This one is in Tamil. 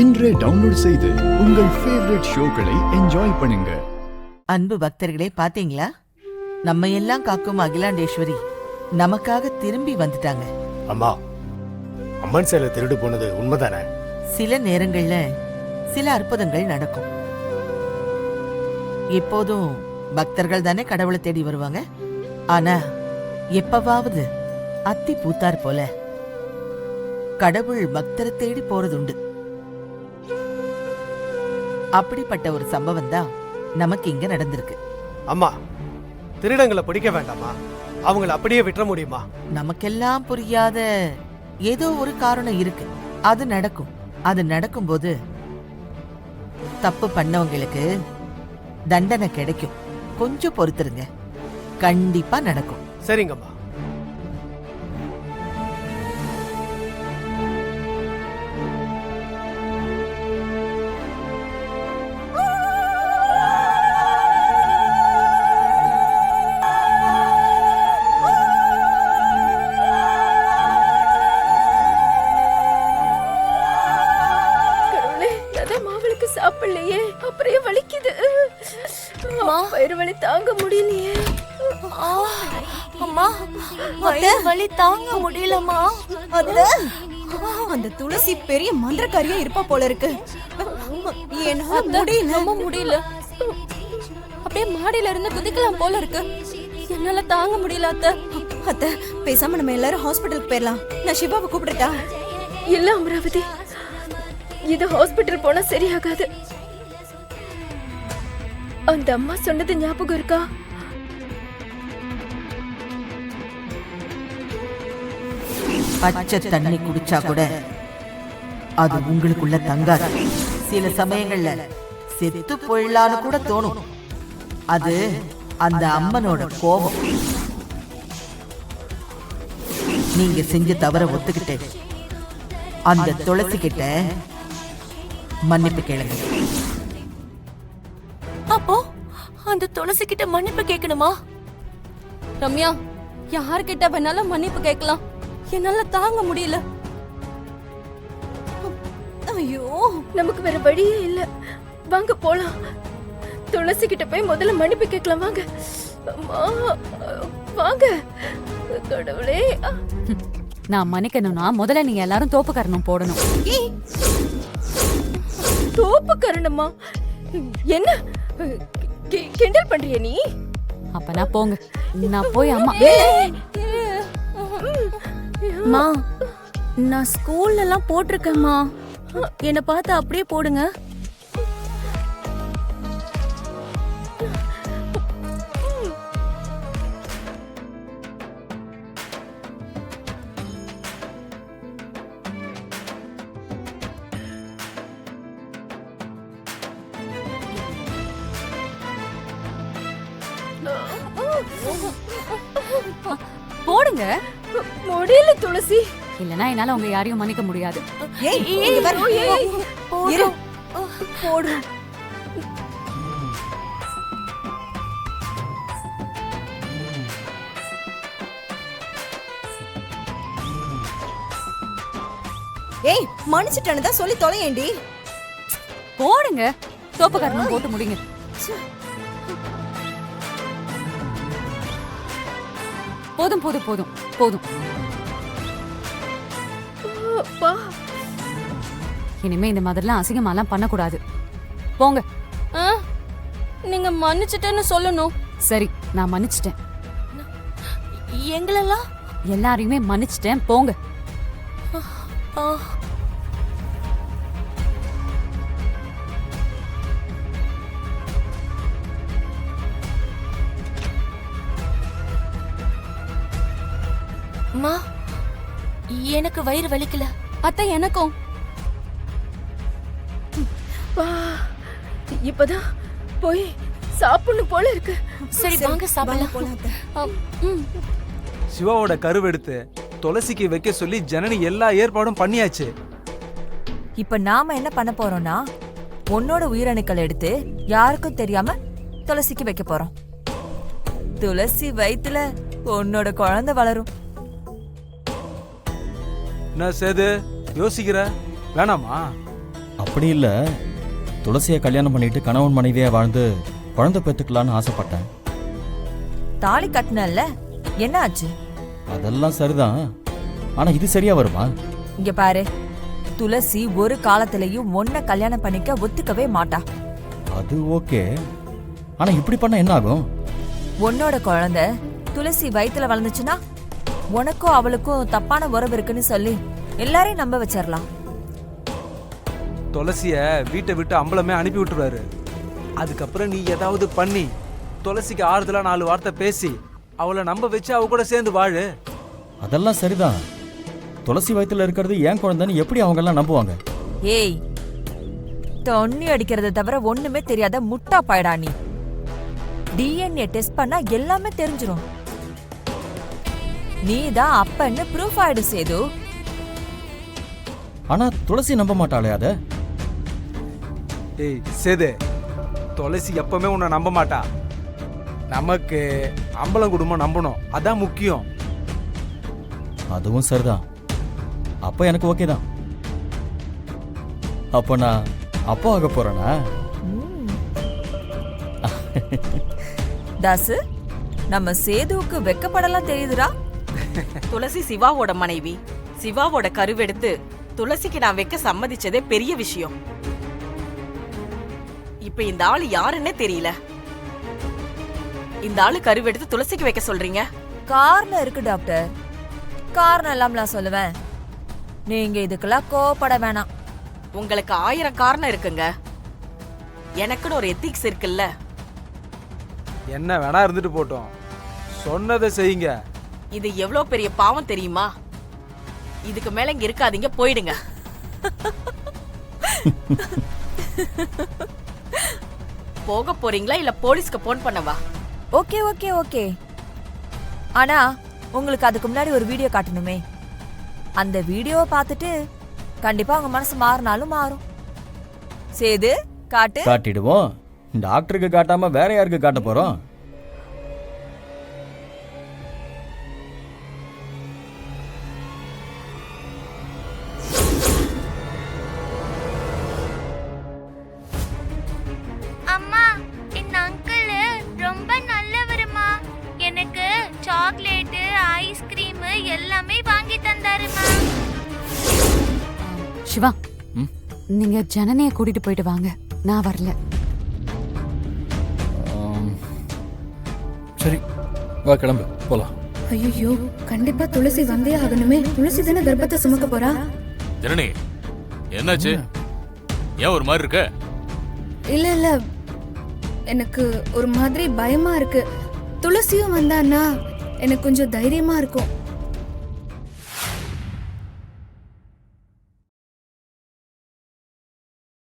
இன்றே டவுன்லோட் செய்து உங்கள் ஃபேவரட் ஷோக்களை என்ஜாய் பண்ணுங்க. அன்பு பக்தர்களே, பாத்தீங்களா? நம்ம எல்லாம் காக்கும் அகிலாண்டேஸ்வரி நமக்காக திரும்பி வந்துட்டாங்க. அம்மா, அம்மன் சேலை திருடு போனது உண்மைதானே? சில நேரங்கள்ல சில அற்புதங்கள் நடக்கும். எப்போதும் பக்தர்கள் தானே கடவுளை தேடி வருவாங்க. ஆனா எப்பவாவது அத்தி பூத்தார் போல கடவுள் பக்தரை தேடி போறதுண்டு. அப்படிப்பட்ட ஒரு சம்பவம் தான் நமக்கு இங்க நடந்திருக்கு. அம்மா, திருடங்களை பிடிக்க வேண்டாமா? அவங்கள அப்படியே விட்டுற முடியுமா? நமக்கெல்லாம் புரியாத ஏதோ ஒரு காரணம் இருக்கு. அது நடக்கும். அது நடக்கும்போது தப்பு பண்ணவங்களுக்கு தண்டனை கிடைக்கும். கொஞ்சம் பொறுத்துருங்க, கண்டிப்பா நடக்கும். சரிங்கம்மா. சாப்பிடலையே, அப்படியே வலிக்குது. வயிறு வலி தாங்க முடியலையே. அம்மா, வயிறு வலி தாங்க முடியலம்மா. அந்த துளசி பெரிய மந்திரக்காரியா இருப்பா போல இருக்கு. என்னால முடியல. அப்படியே மாடியில இருந்து குதிக்கலாம் போல இருக்கு. என்னால தாங்க முடியல அத்தை. அத்தை, பேசாம நம்ம எல்லாரும் ஹாஸ்பிட்டலுக்கு போயிடலாம். நான் சிவாவை கூப்பிடுட்டா? இல்ல அமராவதி, இது ஹாஸ்பிட்டல் போனா சரியாகாது. அந்த அம்மா சொன்னது ஞாபகம் இருக்கா? பச்சை தண்ணி குடிச்சா கூட அது உங்களுக்குள்ள தங்காது. சில சமயங்கள்ல செத்து போயிடலான்னு கூட தோணும். அது அந்த அம்மனோட கோபம். நீங்க செஞ்ச தவற ஒத்துக்கிட்டு அந்த துளசி கிட்ட மன்னிப்பு கேளுங்க. அப்போ அந்த துளசி கிட்ட மன்னிப்பு கேட்கணுமா? ரம்யா, யார்கிட்ட வேணாலும் மன்னிப்பு கேட்கலாம். என்னால தாங்க முடியல. ஐயோ, நமக்கு வேற வழியே இல்ல. வாங்க போலாம். துளசி கிட்ட போய் முதல்ல மன்னிப்பு கேட்கலாம். வாங்க வாங்க. கடவுளே, நான் மன்னிக்கணும்னா முதல்ல நீங்க எல்லாரும் தோப்பு கரணம் போடணும். தோப்பு கரணமா? என்ன கிண்டல் பண்றிய நீ? அப்ப நான் போங்க, நான் போய் அம்மா. மா, நான் ஸ்கூல்ல எல்லாம் போட்டிருக்கேம்மா. என்ன பார்த்து அப்படியே போடுங்க. போடுங்க. முடியல துளசி. இல்லனா என்னால உங்க யாரையும் மன்னிக்க முடியாது. போடு. ஏய், மன்னிச்சிட்டேன்னு தான் சொல்லி தொலையேண்டி. போடுங்க, தோப்பு கரணம் போட்டு முடிங்க. போதும் போதும் போதும் போதும். இனிமே இந்த மாதிரிலாம் அசிங்கமாலாம் பண்ணக்கூடாது. போங்க. நீங்க மன்னிச்சிட்டேன்னு சொல்லணும். சரி, நான் மன்னிச்சிட்டேன். எங்களெல்லாம் எல்லாரையுமே மன்னிச்சிட்டேன். போங்க. அம்மா, எனக்கு வயிறு வலிக்கல. அத்தை, எனக்கும். இப்பதான் போய் சாப்பிடணும் போல இருக்கு. சரி, வாங்க சாப்பிடலாம். சிவாவோட கருவெடுத்து துளசிக்கு வைக்க சொல்லி ஜனனி எல்லா ஏற்பாடும் பண்ணியாச்சு. இப்ப நாம என்ன பண்ண போறோம்னா, உன்னோட உயிரணுக்கள் எடுத்து யாருக்கும் தெரியாம துளசிக்கு வைக்க போறோம். துளசி வயித்துல உன்னோட குழந்தை வளரும். என்ன சேது யோசிக்கிற? வேணாமா? அப்படி இல்லை, துளசியை கல்யாணம் பண்ணிட்டு கணவன் மனைவியா வாழ்ந்து குழந்தை பெற்றுக்கலான்னு ஆசைப்பட்டேன். தாலி கட்டினல்ல, என்ன ஆச்சு? அதெல்லாம் சரிதான், ஆனா இது சரியா வருமா? இங்க பாரு, துளசி ஒரு காலத்திலயும் உன்னை கல்யாணம் பண்ணிக்க ஒத்துக்கவே மாட்டா. அது ஓகே, ஆனா இப்படி பண்ணா என்ன ஆகும்? உன்னோட குழந்தை துளசி வயித்துல வளர்ந்துச்சுன்னா உனக்கும் அவளுக்கும் தப்பான உறவு இருக்குன்னு சொல்லி எல்லாரையும் நம்ப வச்சிடலாம். துளசிய வீட்டை விட்டு அம்பலமே அனுப்பி விட்டுருவாரு. அதுக்கப்புறம் நீ ஏதாவது பண்ணி துளசிக்கு ஆறுதலா 4 வார்த்தை பேசி அவளை நம்ப வச்சு அவ கூட சேர்ந்து வாழு. அதெல்லாம் சரிதான், துளசி வயித்துல இருக்கிறது ஏன் குழந்தைன்னு எப்படி அவங்க எல்லாம் நம்புவாங்க? ஏய், தண்ணி அடிக்கிறத தவிர ஒண்ணுமே தெரியாத முட்டா பாயடா நீ. டிஎன்ஏ டெஸ்ட் பண்ணா எல்லாமே தெரிஞ்சிரும். நீதான் அப்பன்னு ப்ரூஃப் ஆயிடு சேது. ஆனா துளசி நம்ப மாட்டாளே அத. ஏய் சேது, துளசி எப்பவுமே உன்னை நம்ப மாட்டா. நமக்கு அம்பலம் குடும்பம் நம்பணும், அதான் முக்கியம். அதுவும் சரிதான், அப்ப எனக்கு ஓகே தான். அப்ப நான் அப்பா ஆக போறேனா? தாசு, நம்ம சேதுவுக்கு வெக்கப்படலாம் தெரியுதுடா. துளசி சிவாவோட மனைவி. சிவாவோட கருவெடுத்து துளசிக்கு நான் வைக்க சம்மதிச்சதே பெரிய விஷயம். இப்ப இந்த ஆளு யாருன்னே தெரியல. இந்த ஆளு கருவெடுத்து துளசிக்கு வைக்க சொல்றீங்க? காரணம் இருக்கு டாக்டர், காரணம் எல்லாம் நான் சொல்லுவேன். நீங்க இதுக்கெல்லாம் கோவப்பட வேணாம். உங்களுக்கு 1000 காரணம் இருக்குங்க, எனக்குன்னு ஒரு எத்திக்ஸ் இருக்குல்ல. என்ன வேணா இருந்துட்டு போட்டோம், சொன்னதை செய்யுங்க. இது எவ்வளவு பெரிய பாவம் தெரியுமா? இதுக்கு மேல இங்க இருக்காதீங்க, போயிடுங்க. போக போறீங்களா இல்ல போலீஸ்க்கு போன் பண்ணவா? ஓகே ஓகே ஓகே, ஆனா உங்களுக்கு அதுக்கு முன்னாடி ஒரு வீடியோ காட்டணுமே. அந்த வீடியோவை பார்த்துட்டு கண்டிப்பா உங்க மனசு மாறினாலும் மாறும். சேது காட்டு. காட்டிடுவோம். டாக்டருக்கு காட்டாம வேற யாருக்கு காட்ட போறோம்? அம்மா, இந்த அங்கிள் ரொம்ப நல்லவருமா. எனக்கு சாக்லேட், ஐஸ்கிரீம் எல்லாமே வாங்கி தந்தாருமா. சிவா, நீங்க ஜனனிய கூட்டிட்டு போயிட்டு வாங்க, நான் வரல. சரி, வா கிளம்பு போலாம். ஐயோ, கண்டிப்பா துளசி வந்தே ஆகணுமே. துளசி தானே கர்ப்பத்தை சுமக்க போறா. ஜனனி, என்னாச்சு? ஏன் ஒரு மாதிரி இருக்க? இல்ல, எனக்கு ஒரு மாதிரி பயமா இருக்கு. துளசியும் வந்தான்னா எனக்கு கொஞ்சம் தைரியமா இருக்கும்.